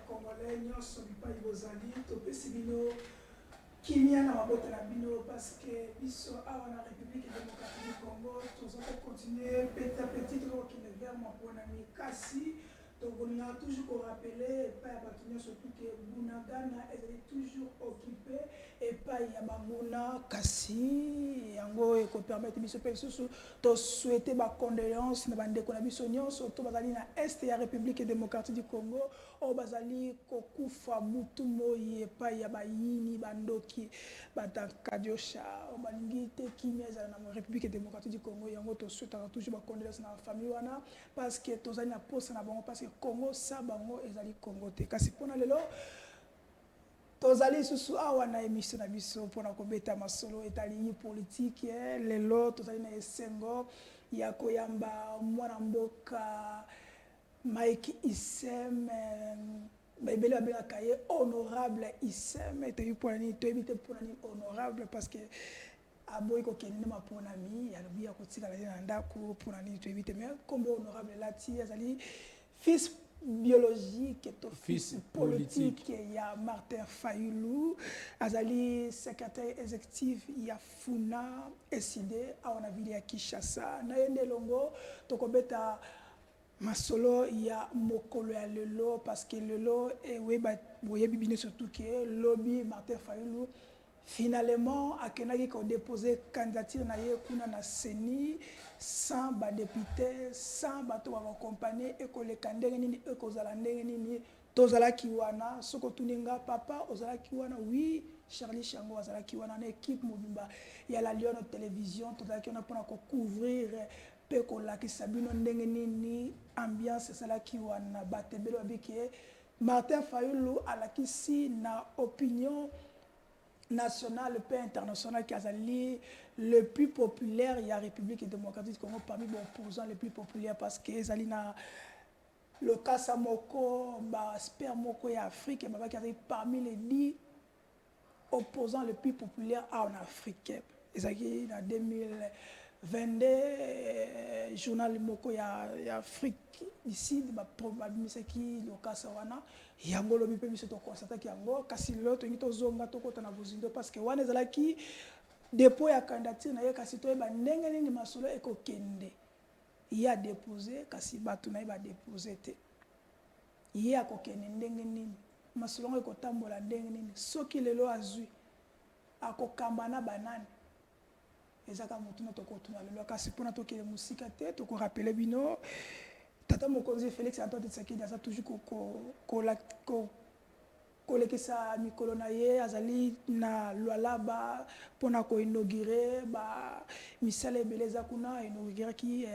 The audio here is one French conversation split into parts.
Congolais, nous sommes pas Ibozali, topesi bino kimia na mabota na bino parce que biso awa na République démocratique du Congo tous on continuer petit à petit qui ne vers mon point ami kasi donc on a toujours rappeler pas batunya surtout que Bunagana est toujours occupé et pas ya bamona kasi yango e ko permettre biso pe susu to souhaiter ba condoléances na bande ko na biso nyonso to bazali na est ya République démocratique du Congo o bazali ko kufa mutu moye pa ya bayini bandoki batakadyosha o balingi te kimia za na République démocratique du Congo yango to souhaiter toujours ba condoléances na famille wana parce que tozali na posa na bango parce que Congo sa bango ezali Congo te kasi pona lelo tozali susu awa na émission na biso pona kobeta masolo etali politique lelo tozali na esengo ya koyamba mwana mboka Mike Issem ebele babengaka ye honorable Issem toyebi te mpona nini honorable parce que aboyi kokende maponami alobi ya kotikala ye na ndako mpona nini toyebi te mais kombo honorable lati azali fils biologique to fils politique ya Martin Fayulu azali secrétaire exécutif ya Funa SID awa na ville ya Kinshasa na yende longo tokobeta masolo ya mokolo ya lelo parce que lelo boyebi bino surtout que lobby Martin Fayulu finalement akendaki kodéposer candidature na ye kuna na CENI sans badepute sans bato bakompagnie ekoleka ndenge nini ekozala ndenge nini tozalaki wana soko tuninga papa ozalaki wana oui Charlie Chango azalaki wana na équipe mobimba ya la Lion télévision tozalaki wana mpona kocouvrir mpe kolakisa bino ndenge nini ambiance ezalaki wana bato ebele babiki Martin Fayulu alakisi na opinion national et international qui a le plus populaire il y a République démocratique du Congo parmi les opposants les plus populaires parce que Zalina le Kasa Moko Sper Moko et Afrique qui arrive parmi les 10 opposants les plus populaires en Afrique. Et en 2022 journal Moko ya Afrique ici qui le Kasa wana yango lobi pe biso to constater ki yango kasi lelo to ngito zonga to kota na bozindo parce que wana ezalaki dépôt ya candidature na ye kasi to eba ndenge nini masolo ekokende ya déposer kasi bato na ba déposer te ya kokende ndenge nini masolo ekotambola ndenge nini soki lelo azui akokamba na banane ezaka mutuna to kotuna lelo kasi pona to kele musika te to ko rappeler bino Tata Mokonzi Félix Antoine Tshisekedi aza toujours kolekisa mikolo na ye azali na Lualaba pona ko inaugurer ba misala ebele eza kuna inauguraki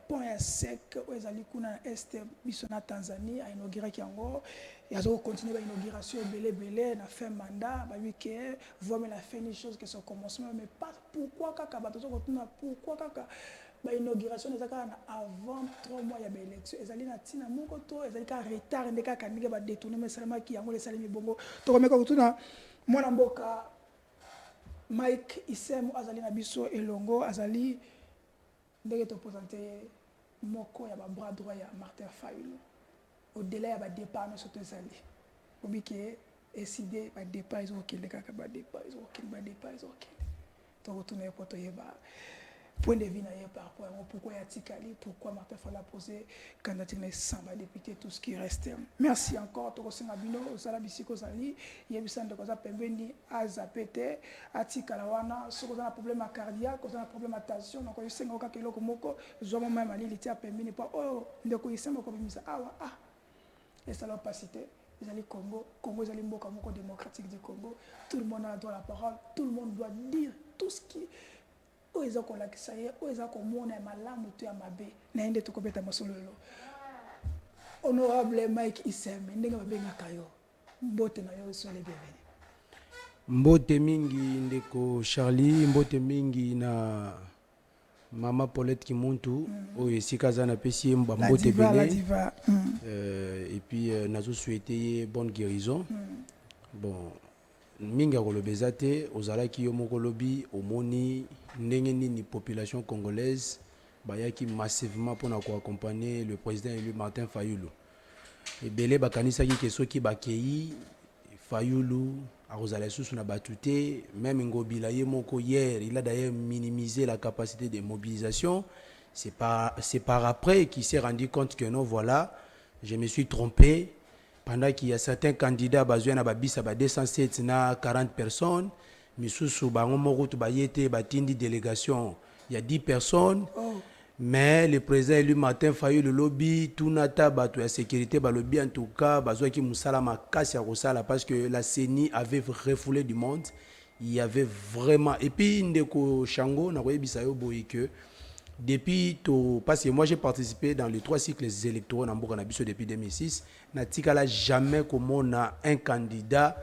pont ya sec ezali kuna na est biso na Tanzanie inauguraki yango yazo continuer ba inauguration ebele na fin mandat ba wike voit mais la fin des choses que son commencement mais pas pourquoi kaka bato kotuna pourquoi kaka ba inauguration ezaka na avant 3 mois ya ba élection ezali na tina moko to ezali ka retard ndeka kanike ba détourner mais seulement ki yango les salami bongo to komeka kutuna mwana mboka Mike Issem azali na biso elongo azali ndenge to présenter moko ya ba bras droit ya Martin Fayulu au délai ya ba départ no soto ezali obike SID ba départ ils ont kende kaka ba départ ils ont to kutuna poto yeba point de vue par rapport à pourquoi il y a Tikali, pourquoi Martin Fayulu a posé candidature sans député, tout ce qui reste. Merci encore, Tokosé Nabino, Salabisiko Zali, Yebisan de Koza Pembeni, Azapete, Atikalawana, ceux qui ont un problème cardiaque, qui ont un problème de tension, donc ils sont encore quelques mots, ils ont même allé l'été à Pembeni, pas oh, de quoi ils sont encore mis ça, ah, et ça leur pas cité. Ils allaient Congo, ils allaient Mboka démocratique du Congo, tout le monde a droit à la parole, tout le monde doit dire tout ce qui oeza kolakisa ye oeza komona malamu to ya mabe na ende tokobeta masolo lelo honorable Mike Issem ndenge babengaka yo mbote na yo sole bienvenue mbote mingi ndeko Charlie mbote mingi na mama Paulette Kimuntu oyo esika za na pesi mbote bele et puis nazo souhaiter bonne guérison bon mingi akolobeza te ozalaki yo moko lobi omoni ndenge nini population congolaise bayaki massivement pour accompagner le président élu Martin Fayulu ebele bakanisaki ke soki bakei Fayulu akozala lisusu na bato te. Même Ngobila ye moko hier, il a d'ailleurs minimisé la capacité de mobilisation. C'est par après qu'il s'est rendu compte que non, voilà, je me suis trompé. Pendant qu'il y a certains candidats, bazouen na babisa ba 207 na 40 personnes, misusu bango moko to bayete batindi délégation, il y a 10 personnes. Mais le président élu Martin Fayulu le lobby, tout nata bato ya sécurité ba lobby en tout cas, bazoua ki musala makasi ya kosala parce que la CENI avait refoulé du monde. Il y avait vraiment, et puis ndeko Shango na koyebisa yo boye que depuis tout, parce que moi j'ai participé dans les 3 cycles électoraux dans Mboka Nabiso depuis 2006, n'a jamais comme on a un candidat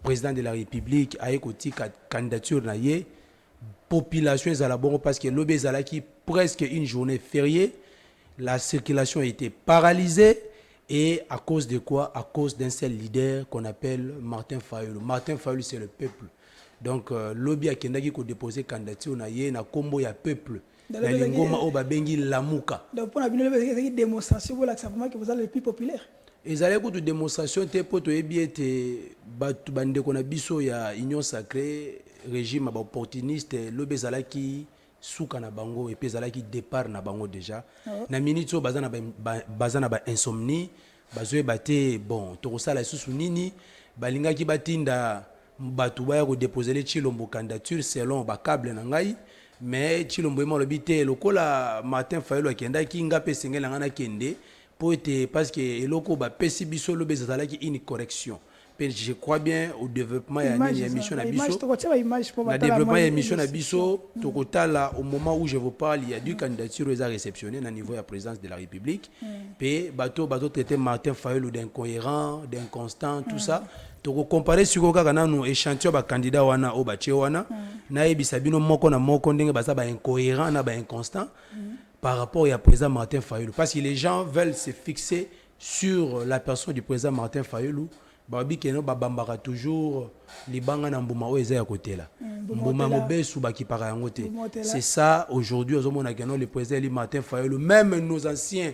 président de la République a écouté candidature na ye population est à la bonne parce que l'obé qui presque une journée fériée, la circulation a été paralysée et à cause de quoi? À cause d'un seul leader qu'on appelle Martin Fayulu. Martin Fayulu c'est le peuple. Donc l'obé a kendaki ko déposer candidature na ye na kombo ya peuple. La lingoma o babengi lamuka. Donc pour la démonstration pour l'acceptement que vous êtes le plus populaire. Ezali ko démonstration te poto ebi ete batu bande ko na biso ya union sacrée régime ba opportuniste lobe zalaki suka na bango et puis zalaki départ na bango déjà. Na minute so bazana ba insomnie bazoe baté bon to sala susu nini balingaki batinda batu ba ko déposer le Tshilombo candidature selon ba câble na ngai. Mais Tshilombo ema lobité lokola Martin Fayulu akenda ki ngape sengela ngana kende parce que eloko ba pesi biso lobe zalaki une correction. Je crois bien au développement et à l'émission Nabiso. Le développement et l'émission Nabiso, au moment où je vous parle, il y a deux candidatures qui sont réceptionnées au niveau de la présidence de la République. Puis, bateau traité Martin Fayulu d'incohérent, d'inconstant, tout ça. Donc, comparer sur le échantillon de candidats au Baché, na ebisabino moko na moko ndenge baza ba incohérent na ba inconstant par rapport au président Martin Fayulu. Parce que les gens veulent se fixer sur la personne du président Martin Fayulu. Babi keno babambaka toujours libanga na mbuma o eza ya côté là mbuma mobesu bakipaka yango te. C'est ça aujourd'hui ozomona keno le président Eli Martin Fayulu, même nos anciens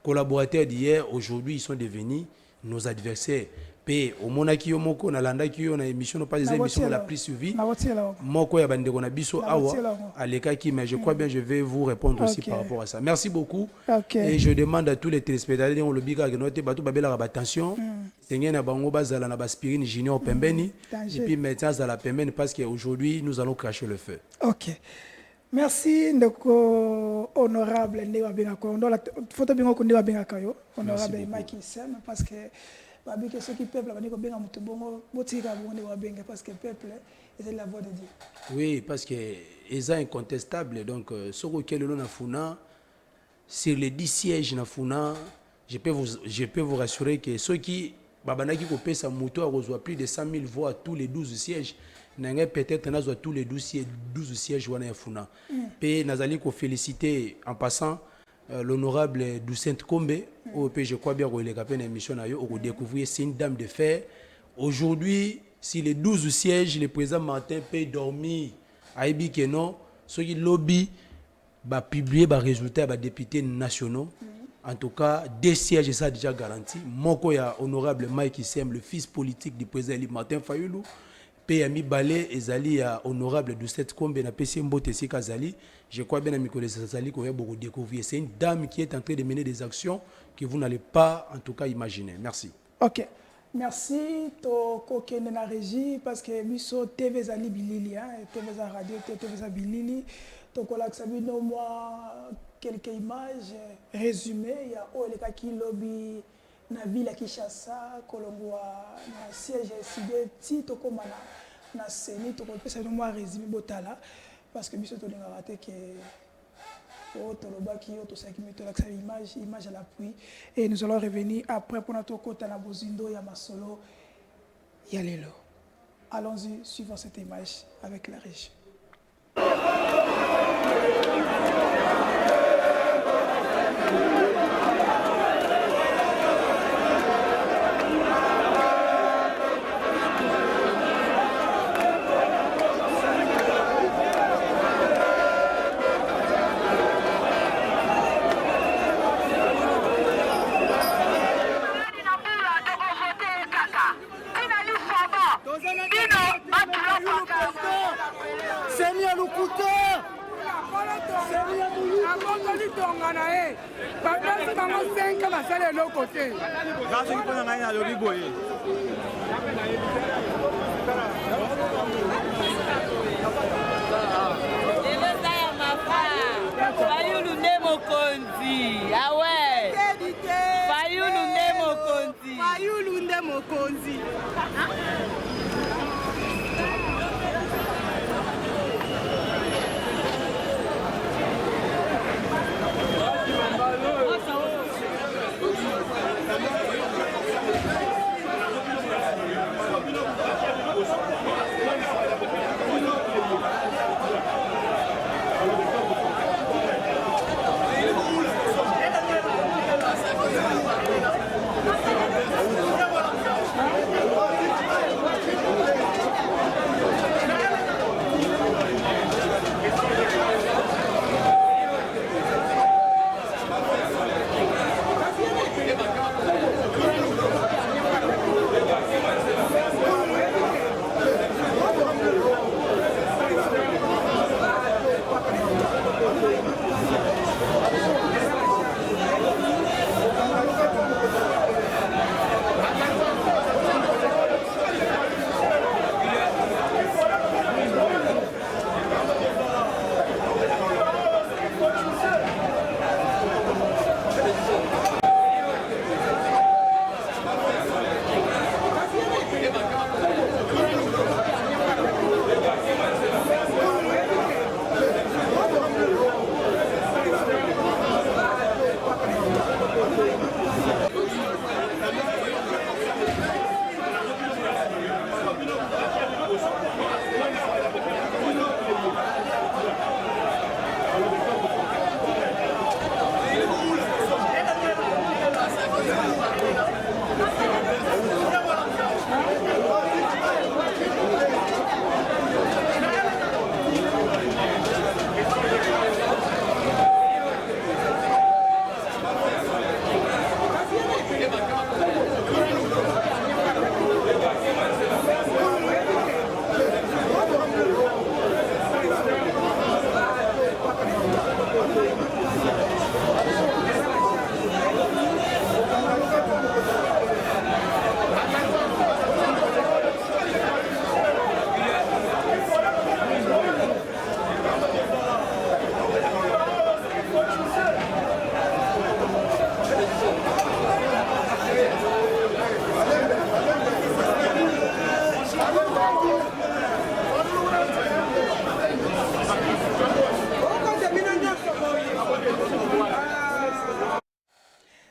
collaborateurs d'hier aujourd'hui ils sont devenus nos adversaires. Pe omonaki yo moko na landaki yo na émission pas des émissions la plus suivie moko ya bande kona biso awa alekaki, mais je crois bien je vais vous répondre aussi par rapport à ça. Merci beaucoup. Et je demande à tous les téléspectateurs on le bika que note bato babela ba attention tengen na bango bazala na baspirine junior pembeni et puis maintenant à la pembeni parce que aujourd'hui nous allons cracher le feu. OK. Merci ndeko honorable Ndewa Bengako. On la photo bingo ko Ndewa Bengaka yo honorable Mike Sem parce que que ceux qui peuple parce que peuple c'est la voix de Dieu. Oui, parce que c'est incontestable. Donc ce que l'on a funa sur les 10 sièges na funa, je peux vous rassurer que ceux qui babanaki kopé sa moto a reçoit plus de 100 000 voix tous les 12 sièges. Nanga peut-être na tous les 12 sièges wana funa. Pe nazali ko féliciter en passant l'honorable Doucent Kombe, je crois bien qu'il est capable d'émission, on découvrir c'est une dame de fer. Aujourd'hui, si les 12 sièges, le président Martin peut dormir à Ebikeno, ceux qui lobby, va publier les résultats des députés nationaux. En tout cas, 2 sièges, ça déjà garanti. Moko ya honorable Mike Sem, le fils politique du président Martin Fayulu. Payami Balé ezali ya honorable Doucet Kombe na PC Mbote Sika Zali. Je crois bien à Mikole Zali qu'on a beaucoup découvert. C'est une dame qui est en train de mener des actions que vous n'allez pas en tout cas imaginer. Merci. OK. Merci to kokene na régie parce que biso TV Zali Bilili TV za radio TV za Bilili to kolaksa bino moi quelques images résumées il y a oleka ki lobby na ville à Kinshasa kolongwa na siège SIDT to komana na CENI to kopesa no moi résumé botala parce que biso to linga raté que to lobaki to saki meto la image à l'appui et nous allons revenir après pour notre côté na bozindo ya masolo ya lelo. Allons-y, suivons cette image avec la régie. tonga na ye bapesi bango 5 basala eloko te nga soki mpona ngai nalobi boye lelo eza ya mafa fayulu nde mokonzi awe fayulu nde mokonzi fayulu nde mokonzi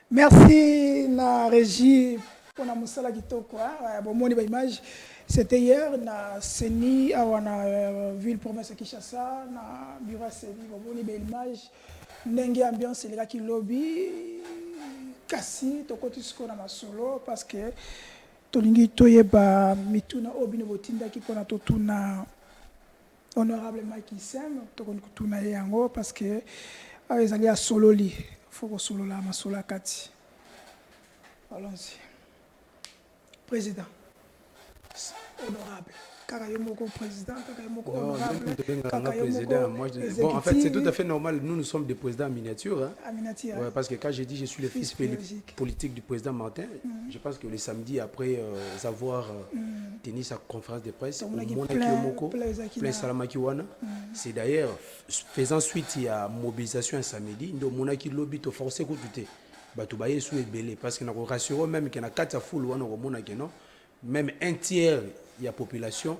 Merci na régie pour la moussala kitoko. Bon, image. C'était hier na Seni à la ville province de Kinshasa na bureau Seni. Bon, image. N'engue ambiance les gars qui lobby. Kasi tokoti siko na masolo parce que tolingi toyeba mituna obine botinda ki pona totuna honorable Mike Issem tokoni kutuna yango parce que ezali ya sololi. Faut que solo la masola kati. Allons-y. Président. Honorable. Kakayomoko président, Kakayomoko honorable. Bon, en fait, c'est tout à fait normal. Nous sommes des présidents en miniature. Hein. En miniature. Ouais, parce que quand j'ai dit je suis le fils politique du président Martin, je pense que le samedi, après avoir tenu sa conférence de presse, c'est d'ailleurs, faisant suite à mobilisation un samedi, nous avons lobby to forcer que tout est. Parce que nous rassurons même qu'il y a 4 foules, même un tiers de la population,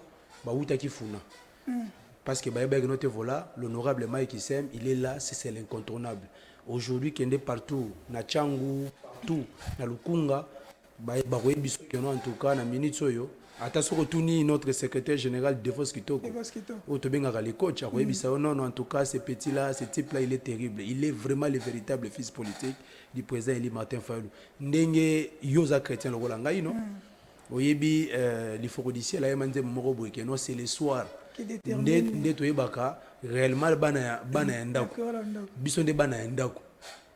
parce que l'honorable Mike Issem, il est là, c'est l'incontournable. Aujourd'hui, qu'il est partout, na Tchangou, tout, na Lukunga, en tout cas, na minute attention retourner notre secrétaire général de Défense Kitoko. Les coachs, non, en tout cas, ce petit-là, ce type-là, il est terrible. Il est vraiment le véritable fils politique du président Eli Martin Fayulu. Ndenge yoza chrétien le Rolangaï, non? Oyebi, les forodiciens, là, c'est le soir. Ndé baka réellement bana ndako. Biso nde bana ndako.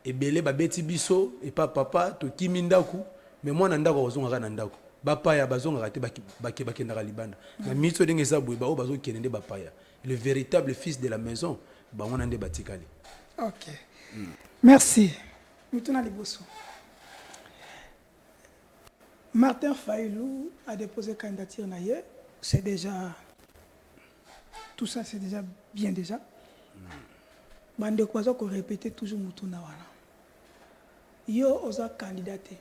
Et belé babeti biso et pas papa to kimi ndako, mais moi ndako ozonga na ndako. Bapaya bazonga te baki na libanda. Na mitso denge za boy ba o bazo kenende bapaya. Le véritable fils de la maison, ba on ande batikali. OK. Merci. Mutuna Liboso. Martin Fayulu a déposé candidature naïe. C'est déjà... Tout ça, c'est déjà bien déjà. Bande quoi qu'on répète toujours Mutuna wana. Yo oza candidaté.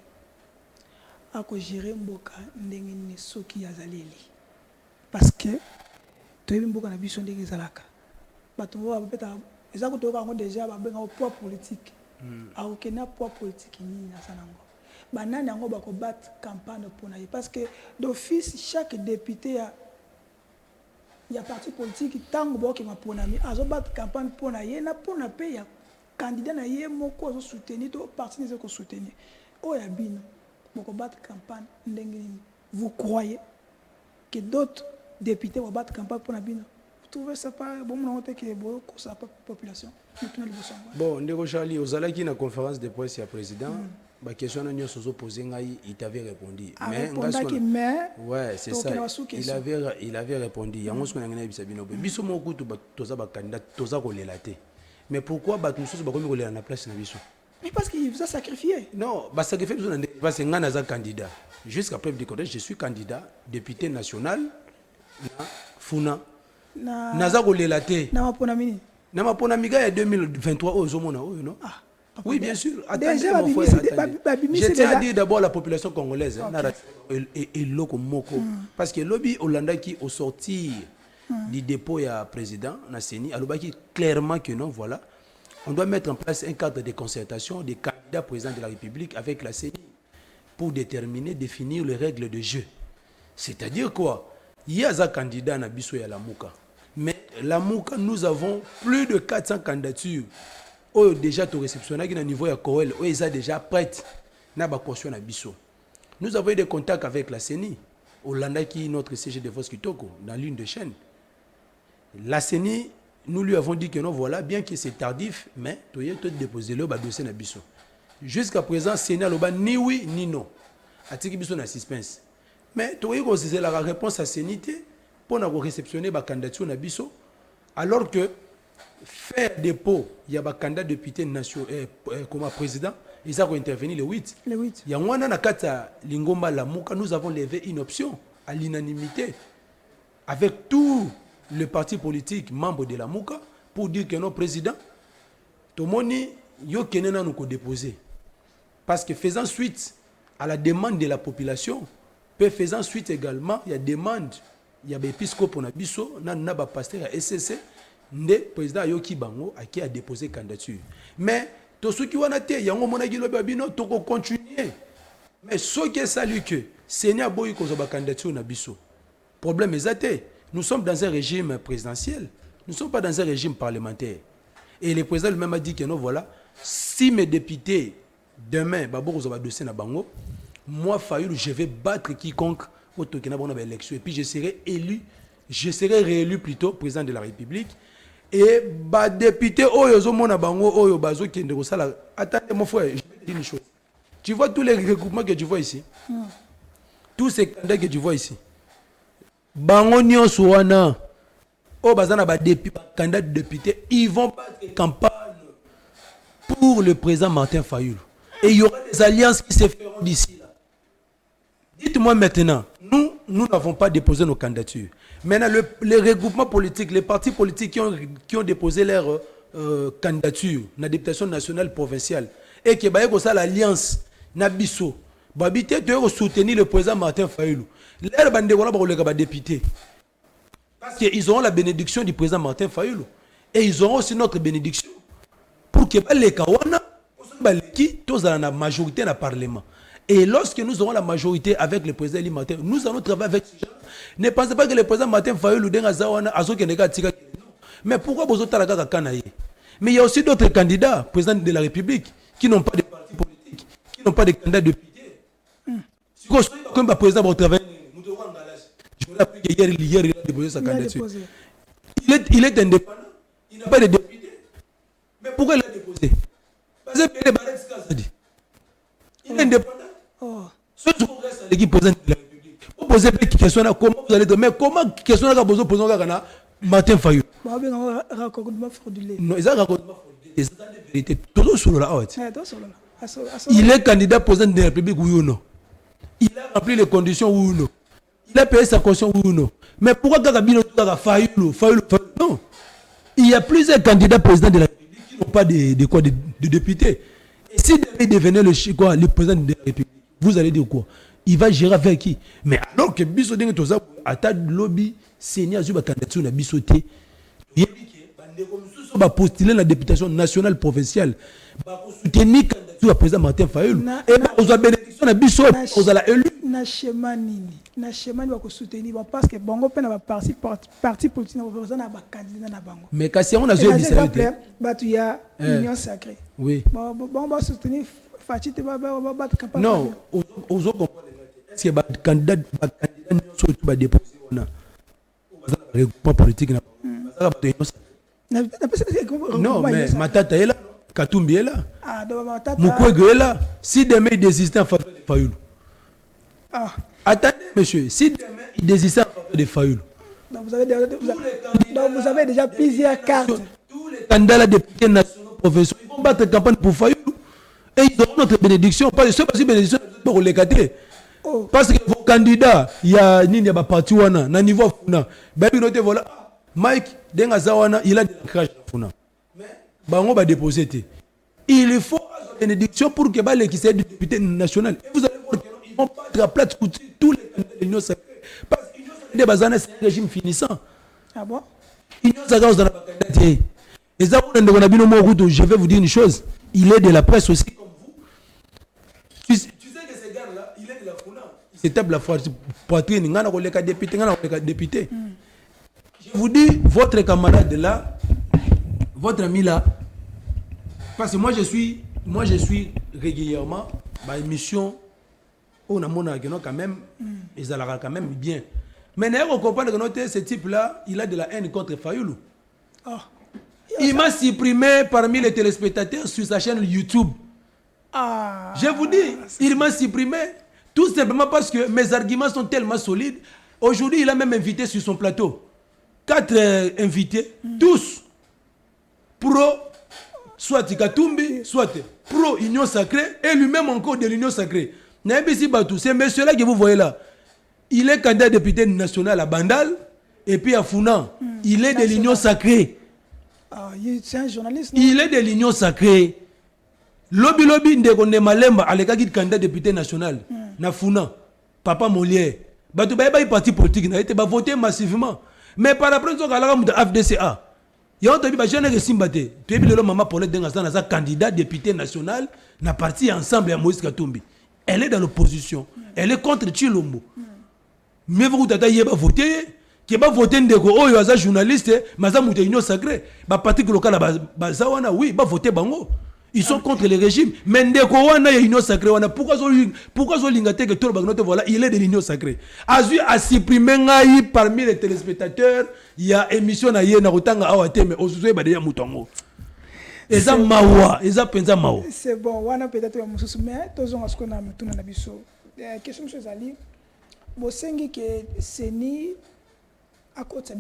A ko gérer mboka ndenge ni soki yazaleli. Parce que toyebi mboka na biso ndenge ezalaka. Bato ba beta ezako toka ngo déjà ba benga poids politique. A okena poids politique ni na sanango. Banani yango ba ko battre campagne pour naïe parce que d'office chaque député il y a parti politique tango bo ke maponami azo battre campagne pour naïe na pour na payer candidat naïe moko zo soutenir to parti ne ko soutenir. O ya bino boko battre campagne ndenge ni. Vous croyez que d'autres députés vont battre campagne pour Nabino? Vous trouvez ça pas bon que beaucoup ça pas population? Bon, Ndeko Charlie, aux allez qui na conférence de presse il y a président, bah question nous se poser il t'avait répondu. Mais ouais, c'est ça. Il avait répondu. Il y a ce qu'on a gagné bisabino. Biso mo kutu ba toza ba candidat toza ko lelaté. Mais pourquoi ba tout ça ba comme ko na place na biso? Mais parce qu'il vous a sacrifié. Non, bah sacrifié parce que ngana za candidat. Jusqu'à preuve du contraire, je suis candidat député national na Funa. Naza ko lelaté. Na mapona mini. Na mapona miga ya 2023 ozomona oyo non? Ah. Oui, bien sûr. Attendez, mon frère. Je tiens à dire d'abord la population congolaise. Et loko moko. Parce que lobby Hollanda qui au sortir du dépôt à président Nasseni, alors qui clairement que non, voilà, on doit mettre en place un cadre de concertation des candidats présidents de la République avec la CENI pour déterminer, définir les règles de jeu. C'est-à-dire quoi? Il y a un candidat à Bisso et à la Mouka. Mais la Mouka, nous avons plus de 400 candidatures. Oh, déjà, tu réceptionnes à niveau de Coel, oh, ils sont déjà prêts. Nous avons eu des contacts avec la CENI, Hollanda qui est notre CG de Force Kitoko, dans l'une des chaînes. La CENI, nous lui avons dit que non, voilà, bien que c'est tardif, mais tu as déposé le dossier na biso. Jusqu'à présent, CENI a ni oui ni non. Atiki biso na suspense. Mais tu as considéré la réponse à CENI pour réceptionner la candidature na biso, alors que faire dépôt, il y a un candidat député national comme président, ils ont intervenu le 8. Le 8. Il y a un Nakata Lingomba Lamouka, nous avons levé une option à l'unanimité avec tous les partis politiques membres de la Mouka pour dire que nos présidents, tout le monde nous déposé. Parce que faisant suite à la demande de la population, peut faisant suite également, il y a demande, il y a des épiscopes pour Nabiso, il y a des pasteurs à SCC. Le président Yoki Bango qui a déposé candidature. Mais tout ce qui va naître, il y a un moment où on continuer. Mais ce qui est salué que Seigneur Boy cause de candidature na biso. Problème est nous sommes dans un régime présidentiel. Nous ne sommes pas dans un régime parlementaire. Et le président lui-même a dit que non voilà, si mes députés demain babo va dossier na bango, moi Fayulu je vais battre quiconque au tokena bon élection et puis je serai élu, je serai réélu plutôt président de la République. Et bah député oyo mona bango oyo bazo kende ko sala. Attendez mon frère, je vais te dire une chose. Tu vois tous les regroupements que tu vois ici. Tous ces candidats que tu vois ici. Bango nyonso wana o bazana ba député candidat député, ils vont battre campagne pour le président Martin Fayulu. Et il y aura des alliances qui se feront d'ici là. Dites-moi maintenant, nous n'avons pas déposé nos candidatures. Maintenant, les regroupements politiques, les partis politiques qui ont déposé leur candidature dans la députation nationale provinciale et qui ont ça l'alliance Nabiso, Babité doit soutenir le président Martin Fayulu. Leur bande de députés. Parce qu'ils auront la bénédiction du président Martin Fayulu. Et ils auront aussi notre bénédiction pour que les Kawana, qui tous dans la majorité dans le Parlement. Et lorsque nous aurons la majorité avec le président Eli Martin, nous allons travailler avec ces gens. Ne pensez pas que le président Martin Fayulu mais pourquoi vous êtes à Kanaye? Mais il y a aussi d'autres candidats, président de la République, qui n'ont pas de parti politique, qui n'ont pas de candidats députés. Si vous êtes comme le président va travailler, nous devons en galage. Je vous rappelle qu'hier, il a déposé sa candidature. Il est indépendant, il n'a pas de député. Mais pourquoi il a déposé? Parce que il est indépendant. Ce qui reste à l'équipe présidente de la République. Vous posez des questions là, comment vous allez dire, mais comment question là, vous posez Martin Fayulu? Raccordement frauduleux. Non, ils ont raccordement frauduleux. vérité. C'est la vérité. Tout solo là. Il est candidat président de la République, oui ou non? Il a rempli les conditions, oui ou non? Il a payé sa caution, oui ou non? Mais pourquoi Kagabino Fayulu? Non. Il y a plusieurs candidats présidents de la République qui n'ont pas de députés. Et si il devenait le président de la République, vous allez dire quoi? Il va gérer avec qui? Mais alors que Bisso Dengue Toza, à ta lobby, Seigneur Zuba candidature na Bissoté, il va postuler la députation nationale provinciale, va soutenir la candidature du président Martin Fayulu. Et va bénédiction na Bisso, vous allez élu. Na schéma va soutenir parce que Bongo peut na parti politique na représenter na candidat na bango. Mais quand on a joué Bissau, il y a union sacrée. Oui. Bon va soutenir Fatite va battre campagne. Non, aux autres est-ce que le candidat va déposer le regroupement politique non, mais Matata est là, Katumbi est là, Mukwege est là. Si demain il désistait en faveur de Fayulu. Attendez, monsieur, si demain il désistait en faveur de Fayulu. Donc vous avez déjà plusieurs cartes. Tous les candidats députés nationaux professionnels ils vont battre campagne pour Fayulu. Et ils auront notre bénédiction. Parce que c'est bénédiction pour les cadrer. Parce que vos candidats, il y a Nini Parti Wana, na niveau Funa. Voilà. Mike, Dengazawana, il a des crash Funa. Mais, Bango va déposer. Il faut une bénédiction pour que les qui soient députés nationaux. Et vous allez voir qu'ils vont battre à plate tous les candidats de l'Union sacrée. Parce que l'Union sacrée, c'est un régime finissant. Ah bon? L'Union sacrée, c'est un candidat. Et ça, je vais vous dire une chose. Il est de la presse aussi comme vous. Tu sais que ce gars-là, il est de la Funa. Il se tape la poitrine. Il y a des députés. Je vous dis, votre camarade là, votre ami là, parce que moi je suis régulièrement dans l'émission, on a quand même, ils ont quand même bien. Mais on comprend que ce type-là, il a de la haine contre Fayulu. Il m'a supprimé parmi les téléspectateurs sur sa chaîne YouTube. Je vous dis, il m'a supprimé tout simplement parce que mes arguments sont tellement solides. Aujourd'hui, il a même invité sur son plateau 4 invités, tous pro, soit Katumbi, soit pro Union Sacrée, et lui-même encore de l'Union Sacrée. C'est monsieur-là que vous voyez là. Il est candidat député national à Bandal, et puis à Founan. Il est de l'Union Sacrée. C'est un journaliste. Il est de l'Union Sacrée. Lobby Ndekone Malemba, à l'écart de candidat député national, na Founan, Papa Molière. Batou Baye parti politique, il a été voté massivement. Mais par rapport à FDCA, il y a un jeune qui s'est battu. Tu as vu le maman Paulette Dengastan, un candidat député national, n'a parti ensemble à Moïse Katumbi. Elle est dans l'opposition. Elle est contre Chilombo. Mais vous avez voté. Qui va voter ndeko oh yo journaliste maza muté union sacrée ba parti local bazawana oui ba voter bango ils sont contre le régime mais ndeko wana union sacrée wana pourquoi zo lingate que tout le voilà il est de l'union sacrée a supprimé ngai parmi les téléspectateurs il y a émission na ye na rotanga awate mais osuzo ba déjà mutongo eza mawa eza penza mawa c'est bon wana peut-être mususu mais tozonga ce qu'on a mutuna na biso question monsieur Zali bosengi que seni à côté de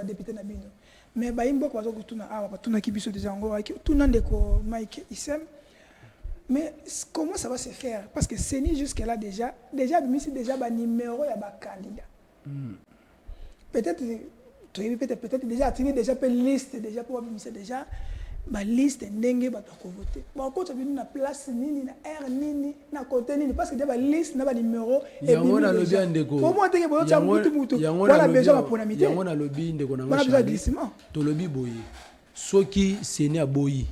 député na bino mais baimbo kwa zokutuna awa batuna kibiso déjà ngo tout ndeko Mike Issem mais comment ça va se faire parce que Seni jusque là déjà bimisi déjà ba numéro ya ba candidat peut-être déjà activé déjà pe liste déjà pour bimisi déjà ba liste ndenge ba ko voter bon quand tu viens na place nini na air nini na côté nini parce que déjà ba liste na ba numéro et yango na lobby ndeko pour moi tenge boyo mutu voilà besoin pour namité yango na lobby ndeko na to lobby boyi soki Seni aboyi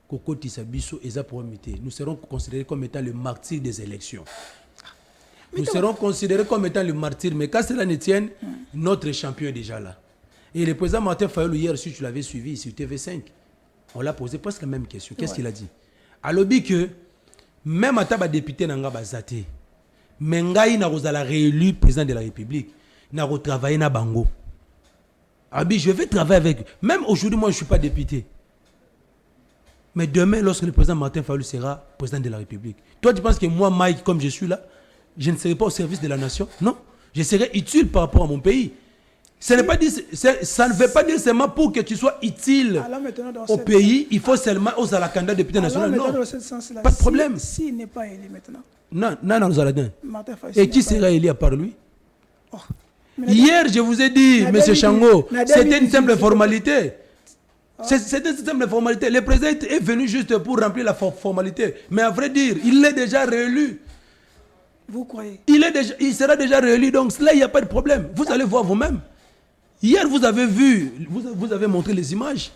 kokoti sa biso eza pour mité nous serons considérés comme étant le martyr des élections nous serons considérés comme étant le martyr mais quand cela ne tienne notre champion est déjà là et le président Martin Fayulu hier si tu l'avais suivi sur TV5 on l'a posé presque la même question. Qu'est-ce qu'il a dit? A lobby que même à taba député nanga bazate, mengai na rozala réélu président de la République, na retravailler na bango. Abi je vais travailler avec. Même aujourd'hui moi je suis pas député. Mais demain lorsque le président Martin Fayulu sera président de la République, toi tu penses que moi Mike comme je suis là, je ne serai pas au service de la nation? Non, je serai utile par rapport à mon pays. Ça ne veut pas dire seulement pour que tu sois utile au pays, il faut seulement aux la candidat député national. Non, pas de problème. S'il n'est pas élu maintenant. Non, nous allons. Et qui sera élu à part lui? Hier, je vous ai dit, M. Chango, c'était une simple formalité. C'était une simple formalité. Le président est venu juste pour remplir la formalité. Mais à vrai dire, il est déjà réélu. Vous croyez? Il sera déjà réélu, donc là, il n'y a pas de problème. Vous allez voir vous-même. Hier, vous avez vu, vous avez montré les images.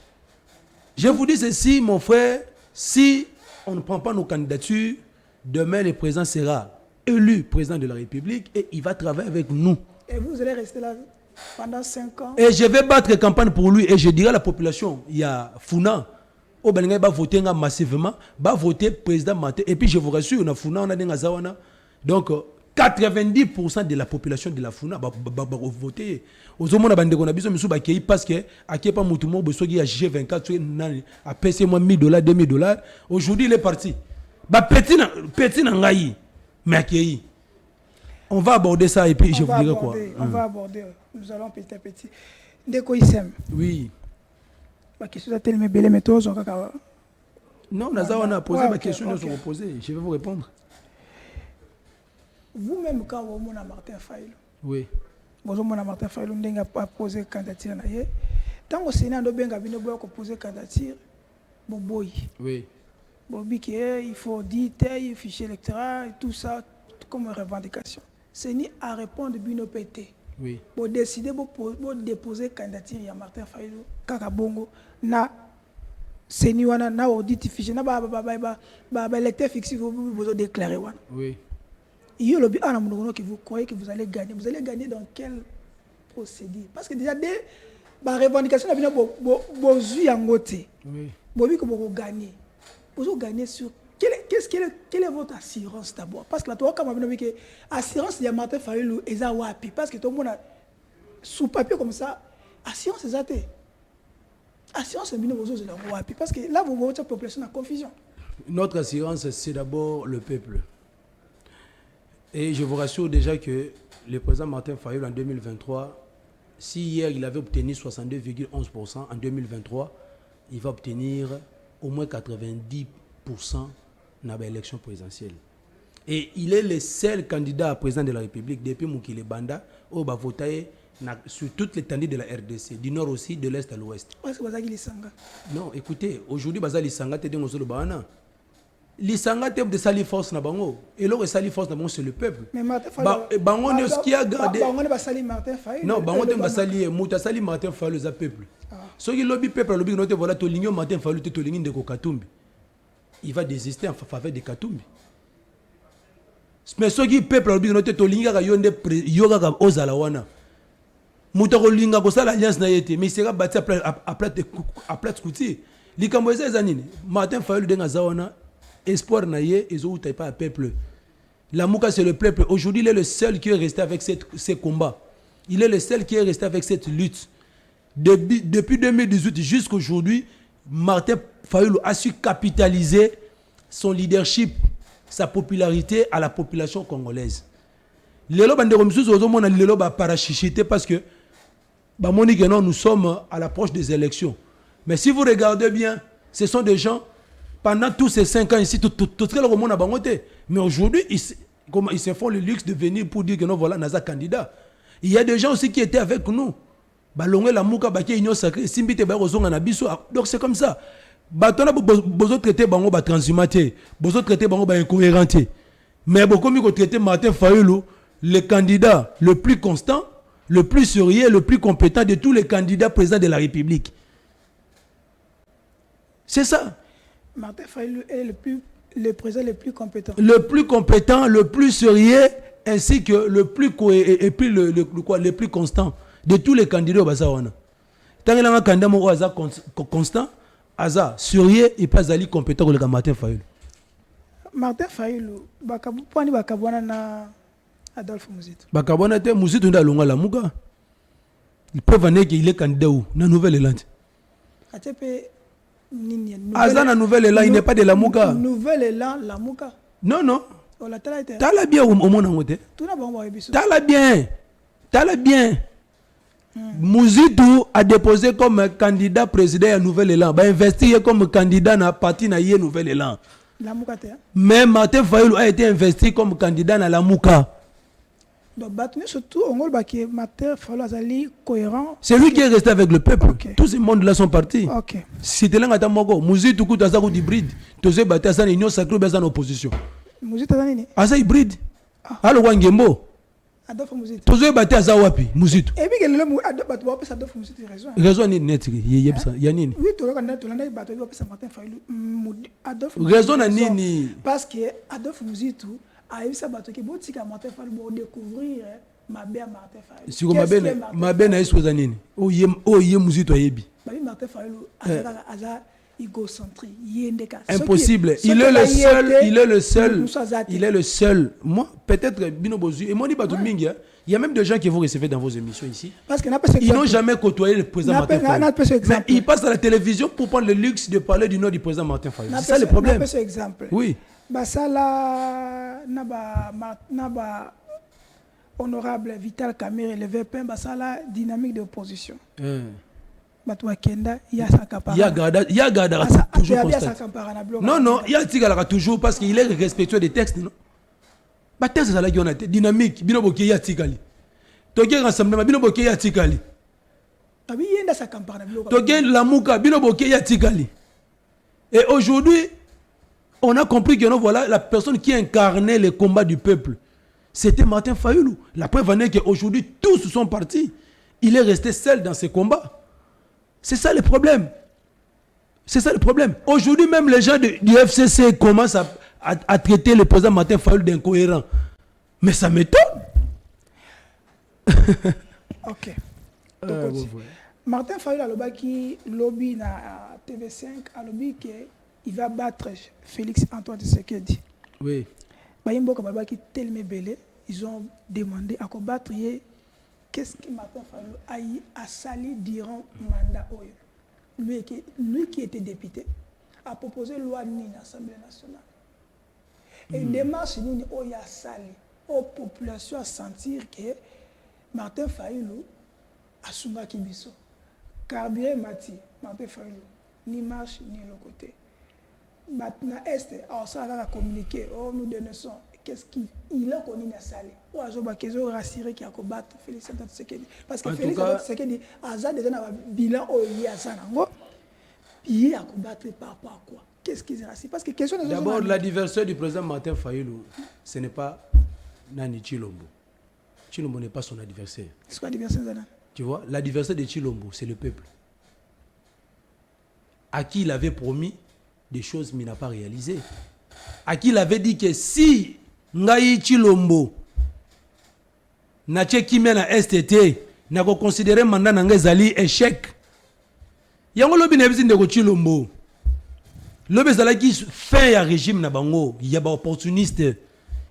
Je vous dis ceci, mon frère, si on ne prend pas nos candidatures, demain, le président sera élu président de la République et il va travailler avec nous. Et vous allez rester là pendant 5 ans? Et je vais battre campagne pour lui et je dirai à la population, il y a Founa, au Bénin, va voter massivement, va voter président Maté. Et puis je vous rassure, on a Founa, on a des Ngazawana. Donc, 90% de la population de la Founa va voter. Aux hommes, on a besoin parce que à qui pas moutumo besoin a G24 a payé moi $1000, $2000. Aujourd'hui, il est parti. Bah petit n'angaï, mais accueilli. On va aborder ça et puis je vous dirai quoi. On va aborder. Nous allons petit à petit. Dès qu'on y s'aime. Oui. Ma question est tellement belle, mais toi, non, on a posé ma question, nous avons posé. Je vais vous répondre. Vous-même, quand vous avez Martin Fayulu, oui. Vous avez Martin Fayulu, vous avez posé candidature. Tant que le Sénat a posé candidature, oui. Il faut dire, il fichier électoral, et tout ça, comme revendication. C'est ni à répondre à PT. Oui. Pour décider, pour déposer candidature à Martin Fayulu, Kakabongo, na c'est ni wana na audit fichier, na ba électeur fixé, vous déclarer wana. Oui. Il y a le but que vous croyez que vous allez gagner. Vous allez gagner dans quel procédure? Parce que déjà, des revendications, vous avez gagné. Vous gagner. Vous gagner sur. Quelle est votre assurance d'abord? Parce que là, tu vois, comme vous que assurance de Martin Fayulu est à Wapi. Parce que tout le monde a sous papier comme ça, assurance est à terre. Assurance est à Wapi. Parce que là, vous voyez la population en confusion. Notre assurance, c'est d'abord le peuple. Et je vous rassure déjà que le président Martin Fayulu en 2023, si hier il avait obtenu 62,11%, en 2023, il va obtenir au moins 90% dans l'élection présidentielle. Et il est le seul candidat à président de la République depuis Moukile Banda où il va voter sur toute l'étendue de la RDC, du nord aussi, de l'est à l'ouest. Est-ce que vous avez Lisanga? Non, écoutez, aujourd'hui, Baza Lisanga, tu es dans le Bahana. Lisanga te de sali force na bango et le sali force na bango c'est le peuple. Mais Martin Fayulu bango ne ce qui a gardé bango ne ba sali Martin Fayulu. Non, bango te ba sali muta sali Martin Fayulu za peuple. Ce qui lobby peuple lobby note voilà to ligno Martin Fayulu te to ligno de Katumbi. Il va désister en faveur de Katumbi. Mais ce qui peuple lobby note to linga ga yonde yoga ga ozala wana. Muta ko linga ko sala alliance na yete mais sera bâti à plat scouti. Likambo eza nini? Martin Fayulu de ngazawana espoir naïe et où t'es pas un peuple. La Mouka c'est le peuple. Aujourd'hui il est le seul qui est resté avec ces combats. Il est le seul qui est resté avec cette lutte. Depuis 2018 jusqu'à aujourd'hui, Martin Fayulu a su capitaliser son leadership, sa popularité à la population congolaise. Lelo bandeko misusu ozomona lelo ba parachichité parce que ba moni que non nous sommes à l'approche des élections. Mais si vous regardez bien, ce sont des gens pendant tous ces 5 ans ici, tout le monde a bangoté. Mais aujourd'hui, ils se font le luxe de venir pour dire que non, voilà, Naza candidat. Il y a des gens aussi qui étaient avec nous. Donc c'est comme ça. Vous traitez bango ba transhumanité, vous traitez bango ba incohérenté. Mais beaucoup mieux traiter Martin Fayulu, le candidat le plus constant, le plus sérieux, le plus compétent de tous les candidats présidents de la République. C'est ça. Martin Fayulu est le président le plus compétent. Le plus compétent, le plus sérieux, ainsi que le plus et puis le plus constant de tous les candidats au Bazawana. Tant qu'il y a un candidat constant, Aza sérieux et pas Ali compétent comme le Martin Fayulu. Martin Fayulu, bakabwana bakabwana na Adolphe Muzito. Bakabwana te Muzito nda longa la muga. Ils peuvent annoncer qu'il est candidat où na Nouvelle-Zélande. Azana Nouvelle-Zélande, il n'est pas de la Mouka. Nouvelle-Zélande, la Mouka. Non, non. T'as la bien au monde. T'as la bien. T'as la bien. Mouzitou a déposé comme candidat président à Nouvel Élan. Il a investi comme candidat dans le parti Nouvel Élan. Mais Martin Fayulu a été investi comme candidat dans la Mouka. Donc, surtout, Martin Fayulu est cohérent. C'est lui qui est resté avec le peuple. Okay. Tous ces mondes-là sont partis. Okay. Si tu es là, Mouzitou a été hybride. Tu sais, tu as une sacrée en opposition. Mouzitou a été hybride. Alors, Wangembo. Tu sais, tu as wapi Mouzitou. Et puis, il y a raison. Raison ni net. Il y a ni. Oui, tu as raison na nini. Parce que Adolphe Mouzitou a eu ça qui est Martin Fayulu pour découvrir Mabé Martin Fayulu. Si vous Mabé na est nini. Oh yé Mouzitou ayebi. Martin Fayulu a égocentrique. Impossible. Il est le seul. Moi, peut-être Bino Bozu. Et moi, il y a même des gens qui vont recevoir dans vos émissions ici. Parce ils n'ont jamais côtoyé le président Martin Fayulu. Mais ils passent à la télévision pour prendre le luxe de parler du nom du président Martin Fayulu. C'est ça le problème. Oui. Basala naba honorable Vital Kamerhe le VP basala dynamique d'opposition. Il y a toujours non, il y a toujours parce qu'il est respectueux des textes. Non? C'est ça la dynamique. Binoboki ya tikali. Toke rassemblement binoboki ya tikali. Toke la mouka binoboki ya tikali. Et aujourd'hui, on a compris que non, voilà, la personne qui incarnait le combat du peuple, c'était Martin Fayulu. La preuve en est qu'aujourd'hui, tous sont partis. Il est resté seul dans ses combats. C'est ça le problème. C'est ça le problème. Aujourd'hui, même les gens du FCC commencent à traiter le président Martin Fayulu d'incohérent. Mais ça m'étonne. Ok. Martin Fayulu a lobby na TV5 a lobby qu'il va battre Félix Antoine Tshisekedi. Oui. Ils ont demandé à combattre. Qu'est-ce que Martin Fayulu a sali durant le mandat? Lui qui était député a proposé une loi dans l'Assemblée nationale. Et une démarche a sali aux populations à sentir que Martin Fayulu a sunga kibiso. Carburé Mati, Martin Fayulu, ni marche ni le côté. Maintenant, Est, ça a communiqué, nous dénonçons. Qu'est-ce qu'il a connu dans la salle? Ou à ont rassuré qu'il a combattu Félix Antoine Tshisekedi. Parce que Félix Antoine Tshisekedi a déjà un bilan il y a ça. Il a combattu par rapport à quoi? Qu'est-ce qu'il a rassuré? Parce que question d'abord, l'adversaire du président Martin Fayulu, ce n'est pas Nani Chilombo. Chilombo n'est pas son adversaire. C'est quoi l'adversaire? Tu vois, l'adversaire de Chilombo, c'est le peuple. À qui il avait promis des choses mais il n'a pas réalisé. À qui il avait dit que si Ngaï Chilombo n'a pas na STT, n'a pas considéré mandat na ngezali échec. Yango lobi na bizi ndeko Chilombo. Lobi zalaki fin ya régime na bango, il y a pas opportuniste.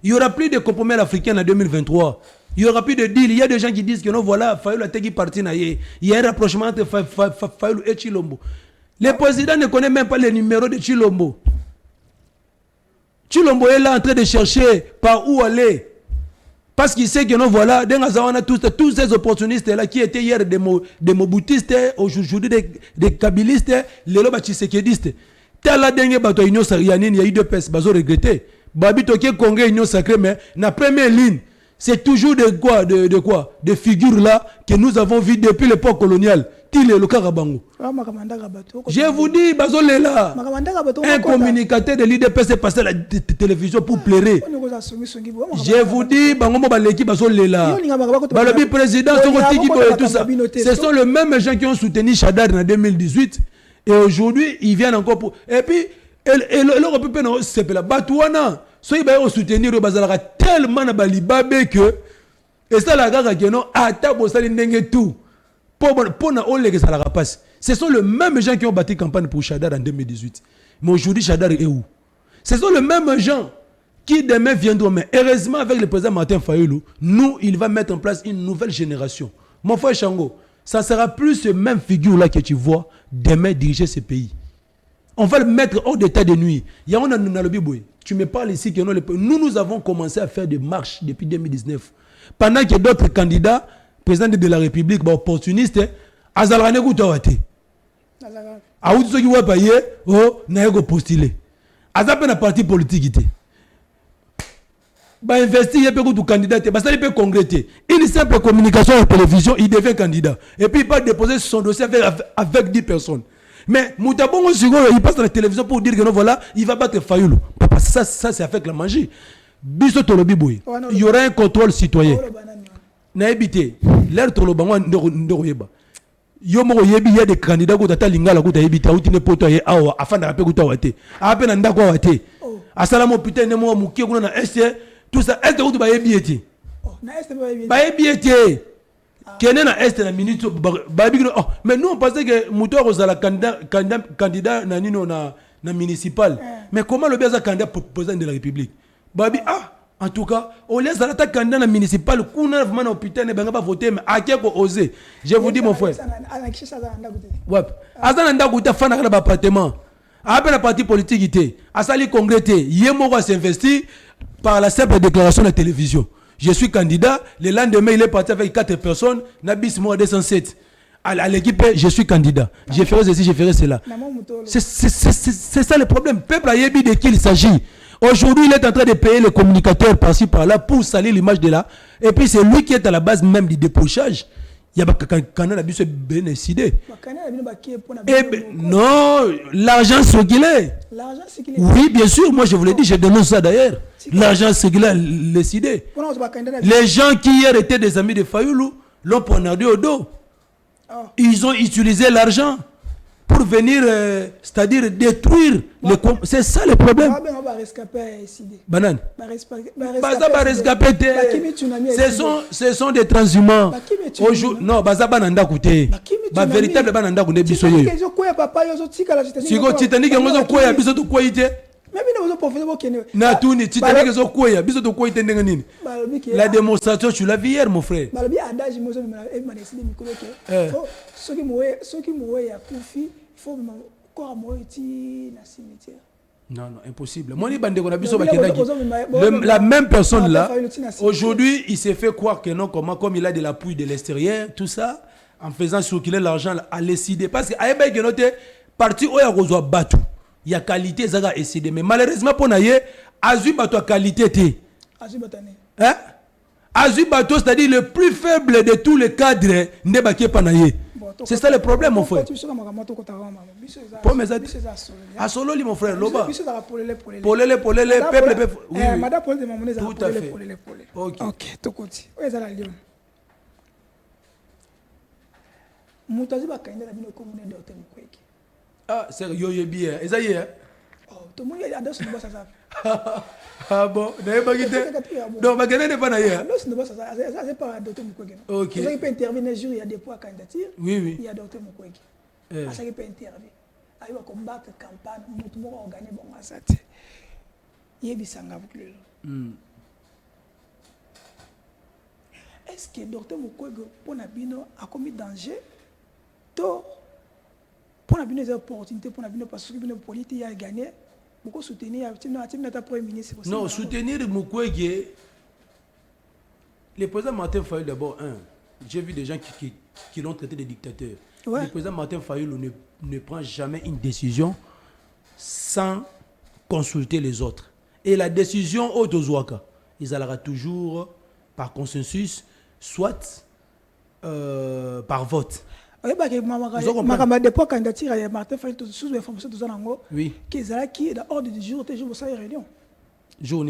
Il y aura plus de compromis africains en 2023. Il y aura plus de deal. Il y a des gens qui disent que non, voilà, Fayulu a été parti na yé. Il y a un rapprochement entre Fayulu et Chilombo. Le président ne connaît même pas le numéro de Chilombo. Chilombo est là en train de chercher par où aller. Parce qu'il sait que non, voilà, on a tous ces opportunistes là qui étaient hier des moboutistes, aujourd'hui des kabylistes, les lobes tshisekedistes. Tala dengue bato union sacrée, il y a eu deux pèses, bazo regretté. Babi toké Congrès union sacrée, mais la première ligne, c'est toujours de quoi, de figures là que nous avons vues depuis l'époque coloniale. Je vous dis, Bazolela, un communicateur de l'IDPS est passé à la télévision pour pleurer. Je vous dis, Bazolela, le président, tout ça. Ce sont les mêmes gens qui ont soutenu Chadar en 2018. Et aujourd'hui, ils viennent encore pour. Et puis, l'Europe peut nous c'est là. Batouana, soit ils vont soutenir le Bazalaka tellement na Balibabé que. Et ça, la gaga qui non, atta bosali ndenge tout. Ce sont les mêmes gens qui ont bâti campagne pour Chadar en 2018. Mais aujourd'hui, Chadar est où? Ce sont les mêmes gens qui demain viendront. Mais heureusement, avec le président Martin Fayulu, nous, il va mettre en place une nouvelle génération. Mon frère Chango, ça ne sera plus ce même figure-là que tu vois demain diriger ce pays. On va le mettre hors d'état de nuit. Tu me parles ici que nous avons commencé à faire des marches depuis 2019. Pendant que d'autres candidats président de la République ba opportuniste azalaka ne kuta wate awuti soki wa paye o na yego postuler azape na parti politique te ba investir yé pe kutu candidat te basali pe congrès une simple communication à la télévision il devient candidat et puis il va déposer son dossier avec 10 personnes. Mais Moutabongo il passe à la télévision pour dire que non, voilà, il va battre Fayoulou. Ça c'est avec la magie. Biso Tolobi Boy. Il y aura un contrôle citoyen. Naébité. L'air Tolobango Ndoroyeba. Yomo Yebi, il y a des candidats qui ont lingala qui ont évité, qui ont poto et awa, afin de rappeler que tu as appelé un d'accord à te. Asalamo putain, ne moi mouké, on a tout ça, est-ce que tu vas ébiéter? Ba ébiéter. Kene na est na minute mais nous on pensait que Moutor Rosala candidat na nino na municipal mais comment le bien candidat pour président de la République babi en tout cas on laisse la candidat na municipal kuna vraiment putain ne benga pas voter mais a ko oser je vous dis mon frère ouais azana ndakuta fana kala ba appartement après la partie politique était asali congrès té yemo va s'investir par la simple déclaration de la télévision. Je suis candidat. Le lendemain, il est parti avec 4 personnes. Nabis moi 207. À l'équipe, je suis candidat. Je ferai ceci, je ferai cela. C'est ça le problème. Peuple a yébi de qui il s'agit. Aujourd'hui, il est en train de payer les communicateurs par-ci par-là pour salir l'image de là. Et puis c'est lui qui est à la base même du débauchage. Il y a quand on a dû se bénéficier. Non, l'argent circulait. Oui, bien sûr, moi je vous l'ai dit, je dénonce ça d'ailleurs. L'argent circulait, décidé. Les gens qui hier étaient des amis de Fayoulou l'ont poignardé au dos. Ils ont utilisé l'argent pour venir, c'est-à-dire détruire. C'est ça le problème. Banane. Ce sont des transhumants. Non, Bazaba Nanda Kouté. Véritable Bananda Kouté Bissoyo. Sigo Titanic, on a quoi à Bissot de Kouité. Natuni, Titanic, on a quoi à Bissot de Kouité. La démonstration, tu l'as vu hier, mon frère. Non, impossible. Moi, la même personne là, aujourd'hui, il s'est fait croire que non, comme il a de l'appui de l'extérieur, tout ça, en faisant circuler l'argent à l'ECD. Parce que Aïe que notre parti où il y a qualité, ça va essayer. Mais malheureusement, pour nous, Azu Bato qualité. Hein? Azu Bato, c'est-à-dire le plus faible de tous les cadres, n'est pas Panaye. C'est ça le problème, mon frère. Pour mes amis. À Sololi, mon frère, Loba. Polele, peuple. Oui, madame Polele, tout à fait. Ok, tout côté. Où est la Lyon? Moutazi va quand même la commune de Docteur Mukwege. Ah, c'est bien. Et ça y est. Oh, tout le monde est dans ce niveau, ça. Ah bon, n'avez pas quitté. Donc, ma n'est pas d'ailleurs. Non, ça, c'est pas Docteur Mukwege. Ok. Il peut intervenir un jour, il y a des poids candidature. Oui. Il y a Docteur Mukwege. Ça peut intervenir. Il va combattre campagne, tout le monde organise bon ça. Il y a des sangs avec lui. Est-ce que Docteur Mukwege pour Nabino a commis danger? Pour Nabino des opportunités pour Nabino parce que Nabino politique a gagné. Beaucoup soutenir notre premier ministre. Non, soutenir Mukwege. Le président Martin Fayoulou d'abord, j'ai vu des gens qui l'ont traité de dictateur. Ouais. Le président Martin Fayoulou ne prend jamais une décision sans consulter les autres. Et la décision au Dozouaka, ils allera toujours par consensus, soit par vote. Oui, qui est d'ordre du jour, toujours au réunion. Jour au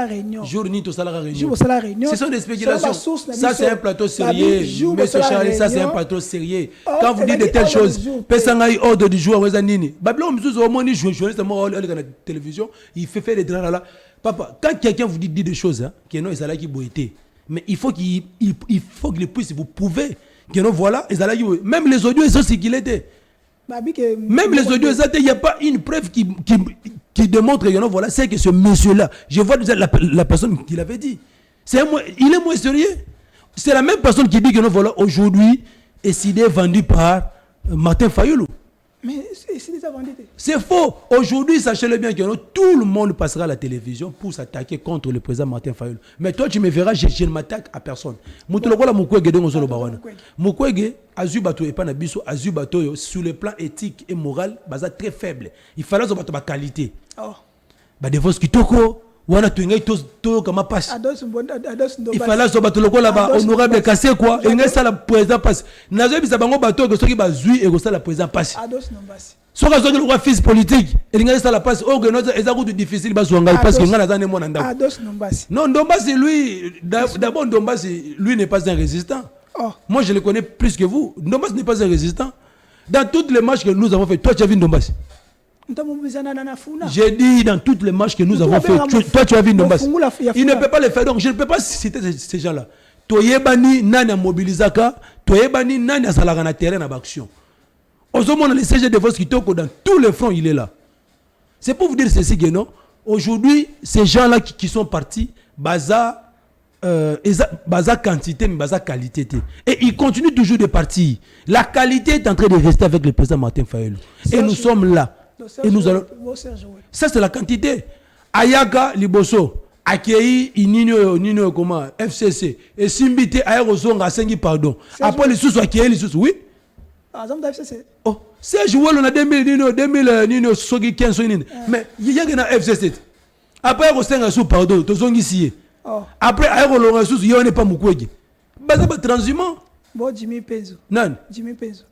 réunion. Ce sont des spéculations. Ça, c'est un plateau sérieux. Monsieur Charles, ça, c'est un plateau sérieux. Quand vous dites de telles choses, personne ordre du jour. Babylon, la télévision, il fait faire des draps là. Papa, quand quelqu'un vous dit des choses, qui non, il qui boité. Mais il faut qu'il puisse vous prouver que non, voilà, même les audios, ils sont ce qu'il était. Même les audios, il n'y a pas une preuve qui démontre que non, voilà, c'est que ce monsieur-là, je vois déjà la personne qui l'avait dit. Il est moins sérieux. C'est la même personne qui dit que non, voilà, aujourd'hui, SID est vendu par Martin Fayoulou. Mais c'est déjà vendu. C'est faux. Aujourd'hui, sachez-le bien que tout le monde passera à la télévision pour s'attaquer contre le président Martin Fayulu. Mais toi, tu me verras, je ne m'attaque à personne. Mukwege, Azubato et Panabiso, Azubato, sur le plan éthique et moral, basa très faible. Il fallait avoir ma qualité. Oh. Bah, des fois, ce qui toko, wana tuengay to comme passe. Il fallait avoir le là-bas, honorable cassé quoi, et n'est ça la président passe. Nazo bisa bango bato que ceux qui bazui et que ça la président passe. So ka zoki le fils politique, et n'est ça la passe. Oh que nous ezako difficile bas wanga parce que ngana zane mona ndako. Non, Ndombasi lui d'abord Ndombasi lui n'est pas un résistant. Oh. Moi je le connais plus que vous. Ndombasi n'est pas un résistant. Dans toutes les matchs que nous avons fait, toi tu as vu Ndombasi. J'ai dit dans toutes les matchs que nous avons fait, toi tu as vu Ndombasi. Il ne peut pas le faire, donc je ne peux pas citer ces gens-là. Toyebani nani a mobilisaka, toyebani nani a salaka na terrain na action. Aujourd'hui, le CG de Vox Kitoko dans tous les fronts, il est là. C'est pour vous dire ceci que non. Aujourd'hui, ces gens-là qui sont partis, baza quantité, mais baza qualité. Et ils continuent toujours de partir. La qualité est en train de rester avec le président Martin Fayulu. Et nous sommes là. Et nous allons. Ça, c'est la quantité. Ayaga Liboso, Akei, Nino, comment, FCC, et Simbite, Aérozonga, Sengi, pardon. Après les sous, Akei, les sous, oui. Oh, c'est joué le 2000, Nino, Sogi, 15, mais il y a un FCC. Après, Aérozonga, sous, pardon, Tozongi, ici. Après, Aérozonga, sous, il n'y a pas Mukwege. Basé par transhumant. Bon, Jimmy Penzo. Non. Jimmy Penzo.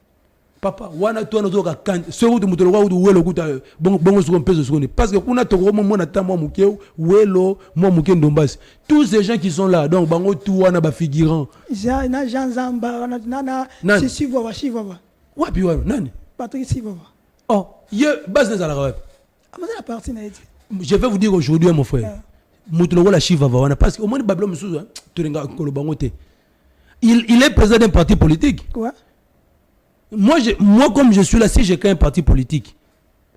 Papa, wana tu anazoka kan sewu tu mutolo wa welo kuta bongo suko mpezo suko parce que kuna toko mo na ta mo muke welo mo muke Ndombasi. Tous ces gens qui sont là donc bango tu wana ba figurant. Jean Zamba nana Sisiva. Wapi wana nani? Patrick Sivova. Oh, ye base des alarabe. Amazon la partie na dit. Je vais vous dire aujourd'hui mon frère. Mutolo la Shiva wana parce que au moins Babylone musuzu tu renga ko bango te. Il est président d'un parti politique. Quoi? Moi, comme je suis là, si j'ai qu'un parti politique,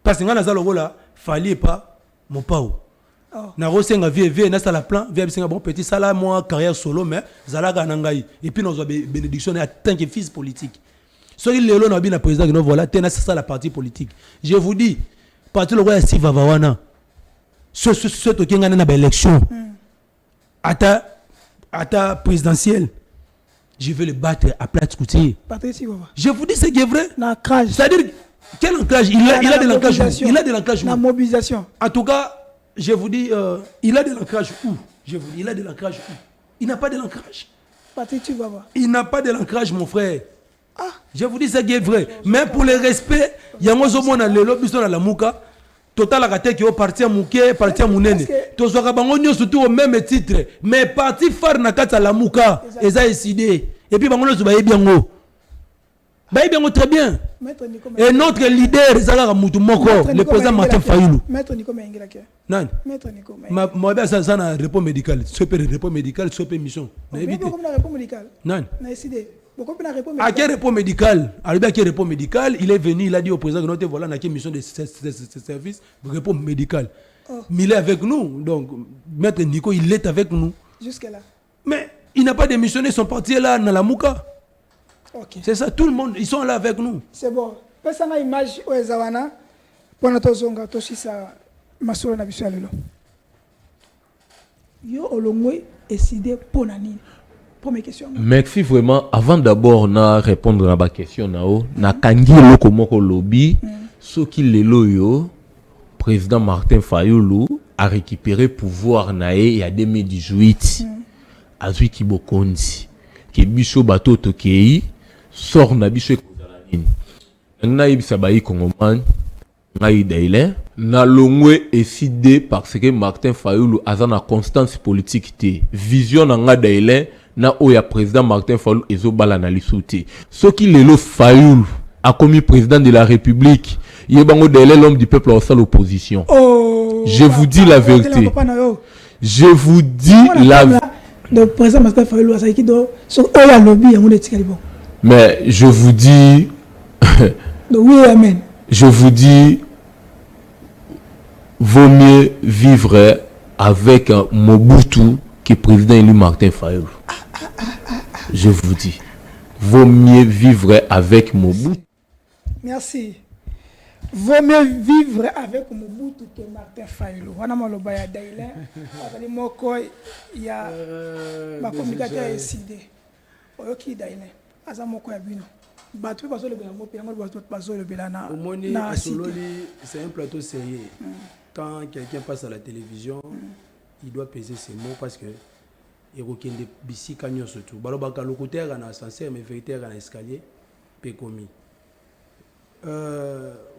parce que dans la là, fallait pas mon pao. Na rosenga vie na sala plan, vie bisinga bon petit sala moi carrière solo mais zalaga nangai et puis nous avons bénédiction en tant que fils politique. So il lelo na bina président no voilà, tena ça la parti politique. Je vous dis, parti le roi si vavawana. Ce to kinga na élection. Ata présidentielle. Je vais le battre à plat coutier. Je vous dis ce qui est vrai. C'est-à-dire, quel ancrage il a de l'ancrage où? Il a de l'ancrage où? La mobilisation. En tout cas, je vous dis, il a de l'ancrage où? Je vous dis, il a de l'ancrage où? Il n'a pas de l'ancrage. Il n'a pas de l'ancrage, mon frère. Je vous dis ce qui est vrai. Mais pour le respect, il y a un moment dans le lobby dans la mouka. Total la qui est parti à Mouké, parti à Mounene. Tous les gens surtout au même titre. Mais parti phare na kata la Mouka, ils ont décidé. Et puis bango ba bien go. Ba bien go très bien. Et notre leader Zala Moutou Moko, le président Martin Fayulu. Maître Nico Mengila ke. Non. Maître Nico. Moi bien ça na repos médical, super repos médical, super mission. Na éviter. Comme na repos médical. Non. Na décidé. À quel repos médical? À quel repos médical? Il est venu, il a dit au président que notre voilà, on a une mission de service, repos médical. Mais il est avec nous, donc Maître Nico, il est avec nous. Jusque-là. Mais il n'a pas démissionné, son parti est là dans la Mouka. Okay. C'est ça, tout le monde, ils sont là avec nous. C'est bon. Personne n'a image au Ezawana pour notre zonga, Toshisa, Masolo Nabisualelo. Yo Olongwe décidé pour Nani. Merci vraiment. Avant d'abord na répondre à ma question na kangi loko moko lobby ce qui le loyo président Martin Fayulu a récupéré pouvoir naé en 2018 azui kibokonzi ke biso bato tokei sort na biso ekozala nini na yebisa bayi kongoman ngai daile na longwe décidé parce que Martin Fayulu a na constance politique te vision na nga daile na oya président Martin Fayulu ezobala na lisouté ce qui lelo Fayulu a commis président de la République yebango daile l'homme du peuple à l'opposition. Je vous dis la vérité. Je vous dis la vérité. Le président Martin Fayulu a dit que oya lobby ya ngone tikalibo. Mais je vous dis oui amen. Je vous dis vaut mieux vivre avec Mobutu que président élu Martin Fayulu. Je vous dis, vaut mieux vivre avec Mobutu. Merci. vaut mieux vivre avec Mobutu que Martin Fayulu. On a maloba ya Dailin, azali moko ya ma communicateur a décidé. Oyoki Dailin, aza moko ya bino. Bato bazo le belango pe bato bazo le belana. Na c'est un plateau sérieux. Quand quelqu'un passe à la télévision, il doit peser ses mots parce que il rekende bisi kanyo surtout. Balobaka locuteur en ascenseur mais véritaire en escalier pe commis.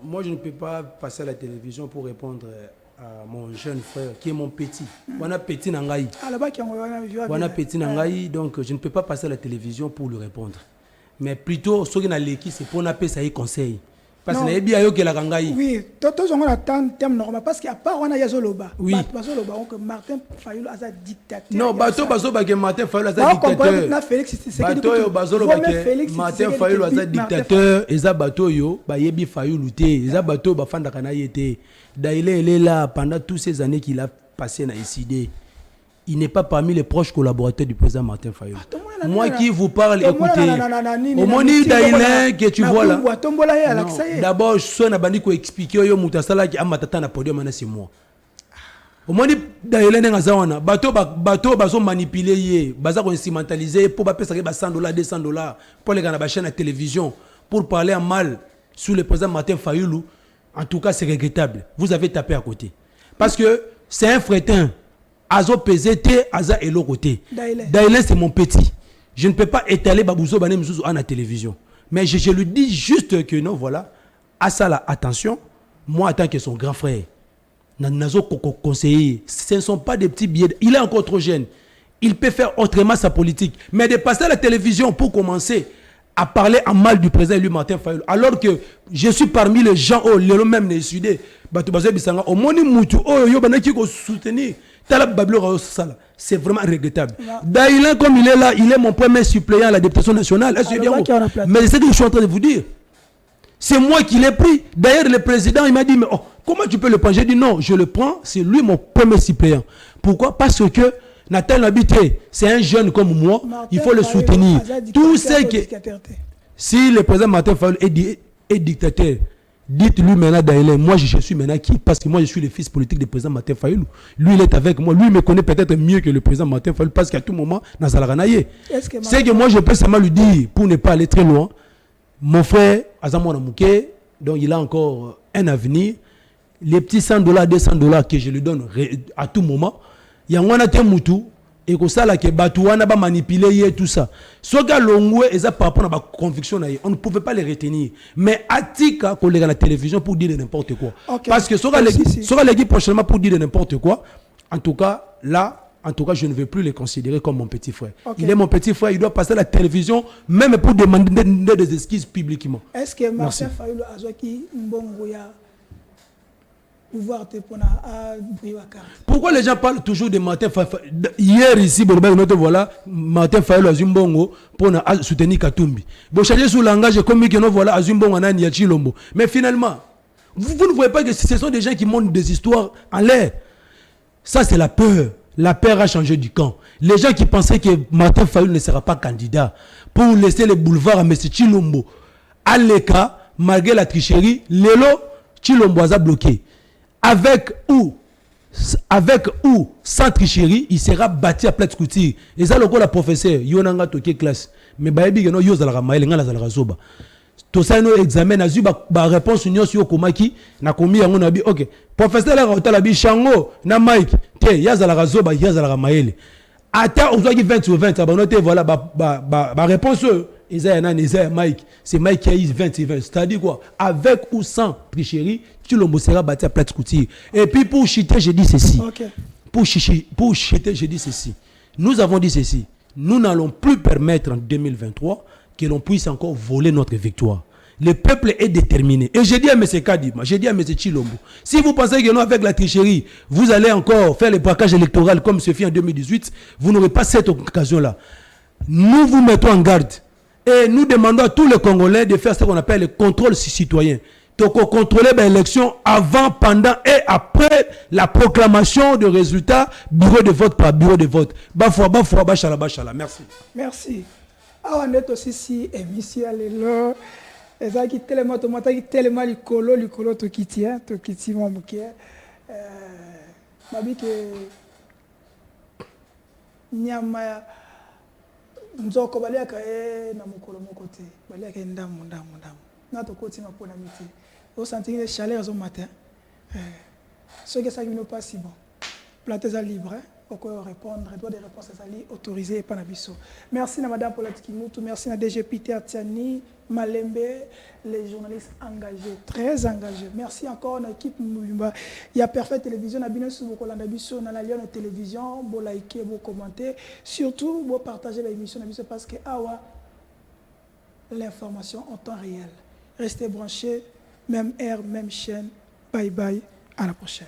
Moi, je ne peux pas passer à la télévision pour répondre à mon jeune frère qui est mon petit. Wana petit nangai. Wana petit nangai, donc je ne peux pas passer à la télévision pour lui répondre. Mais plutôt, ce qui n'a l'équipe, c'est pour n'appeler ça conseil. Parce que bien yo que la gangai. Oui, tout on attend terme normal parce qu'à part on a yazoloba. Oui. Bazoloba que Martin Fayulu a dictateur. Non, bato bazoba que Martin Fayulu a dictateur. Na Félix c'est bato yo bazoloba que Martin Fayulu a dictateur, eza bato yo ba yebi Fayulu te, eza bato ba fanda kana yete. Dailin il est là pendant toutes ces années qu'il a passé na ICD. Il n'est pas parmi les proches collaborateurs du président Martin Fayulu. Moi qui vous parle, écoutez, au moni Dailin que tu vois là. D'abord, je suis bandi ko expliquer yo mutasala ki amatata na podium na c'est moi. Au moni Dailin nga wana, bato bazo manipuler ye, baza ko instrumentaliser pour ba pesa ke ba $100 $200 pour les gars na chaîne de télévision pour parler en mal sur le président Martin Fayulu. En tout cas, c'est regrettable. Vous avez tapé à côté. Parce que c'est un frétin. Azo PZT, Aza et l'autre côté. Dailin, c'est mon petit. Je ne peux pas étaler Babouzo Bané Mzouzou à la télévision. Mais je lui dis juste que non, voilà. À ça, là, attention. Moi, en tant que son grand frère, Nazo conseiller, ce ne sont pas des petits billets. Il est encore trop jeune. Il peut faire autrement sa politique. Mais de passer à la télévision pour commencer à parler en mal du président lui Martin Fayulu, alors que je suis parmi les gens, le même n'est sudé, au moni Moutou, yo banaki ko soutenir. C'est vraiment regrettable. Dailin, comme il est là, il est mon premier suppléant à la députation nationale. Mais c'est ce que je suis en train de vous dire. C'est moi qui l'ai pris. D'ailleurs, le président, il m'a dit, mais comment tu peux le prendre? J'ai dit non, je le prends, c'est lui mon premier suppléant. Pourquoi? Parce que Nathan Habité, c'est un jeune comme moi, il faut le soutenir. Tout ce que... Si le président Martin Fayulu est dictateur, dites-lui maintenant Dailin, moi je suis maintenant qui? Parce que moi je suis le fils politique du président Martin Fayulu. Lui il est avec moi, lui il me connaît peut-être mieux que le président Martin Fayulu parce qu'à tout moment, dans Zalaranaye. C'est que moi je peux seulement lui dire, pour ne pas aller très loin, mon frère Azamouana Mouké, donc il a encore un avenir. Les petits $100, $200 que je lui donne à tout moment, il y a un autre moutou. Et que ça là que Batouana va manipuler tout ça. Ce gars Longwe et ça par rapport à ma conviction on ne pouvait pas les retenir. Mais Atika qu'on les à la télévision pour dire n'importe quoi. Okay. Parce que ce gars les dit prochainement pour dire n'importe quoi. En tout cas là, je ne vais plus les considérer comme mon petit frère. Okay. Il est mon petit frère, il doit passer à la télévision même pour demander des excuses publiquement. Est-ce que Martin Fayulu a Zoki Mbongoya pouvoir te prendre à pourquoi les gens parlent toujours de Martin Fayulu? Hier ici, voilà, Martin Fayulu a Zumbongo pour soutenir Katumbi. Vous changez sous le langage comme que nous voilà à Zumbongo na Niachilombo. Mais finalement, vous ne voyez pas que ce sont des gens qui montent des histoires en l'air. Ça c'est la peur. La peur a changé du camp. Les gens qui pensaient que Martin Fayulu ne sera pas candidat pour laisser les boulevards à M. Chilombo. À l'écart, malgré la tricherie, Lelo Chilombo a bloqué. Avec ou sans tricherie, il sera bâti à plate couture. Et ça, le professeur, il y a un classe. Mais il y a un tout ça, nous examen, nous avons réponse sur Komaki, na komi yango na bi OK. Professeur la hôtel bi Chango na Mike, te yazala zoba yazala maele. Ata ozoki 20 sur 20, ba noté voilà ba réponse Isaiah Mike, c'est Mike qui a eu 20 sur 20. C'est-à-dire quoi? Avec ou sans tricherie, tu le sera battu à plate couture. Et puis pour chiter, je dis ceci. Okay. Pour chiter, je dis ceci. Nous avons dit ceci. Nous n'allons plus permettre en 2023 que l'on puisse encore voler notre victoire. Le peuple est déterminé. Et j'ai dit à M. Kadima, j'ai dit à M. Chilombo, si vous pensez que nous, avec la tricherie, vous allez encore faire le braquage électoral comme ce fut en 2018, vous n'aurez pas cette occasion-là. Nous vous mettons en garde. Et nous demandons à tous les Congolais de faire ce qu'on appelle le contrôle citoyen. Donc, contrôler l'élection avant, pendant et après la proclamation de résultats, bureau de vote par bureau de vote. Bafoua, bachala. Merci. Merci. On est aussi si émission Et ça qui tellement tellement likolo to kiti mo muke. Babi que nyama nzoko baliaka na mokolo moko te baliaka ndamu na to koti na pona miti au sentir les chaleurs au matin ce que ça qui ne pas si bon plateau est libre pour répondre droit de réponse ça autorisé par Nabiso. Merci à madame Paulette Kimutu, merci à DG Peter Tiani Malembe, les journalistes engagés, très engagés. Merci encore à l'équipe Moulimba. Il y a Parfait Télévision, à Bino sur Nabiso, dans la Lyon Télévision, vous likez, vous commentez, surtout vous partagez l'émission Nabiso parce que l'information en temps réel. Restez branchés, même heure, même chaîne. Bye bye, à la prochaine.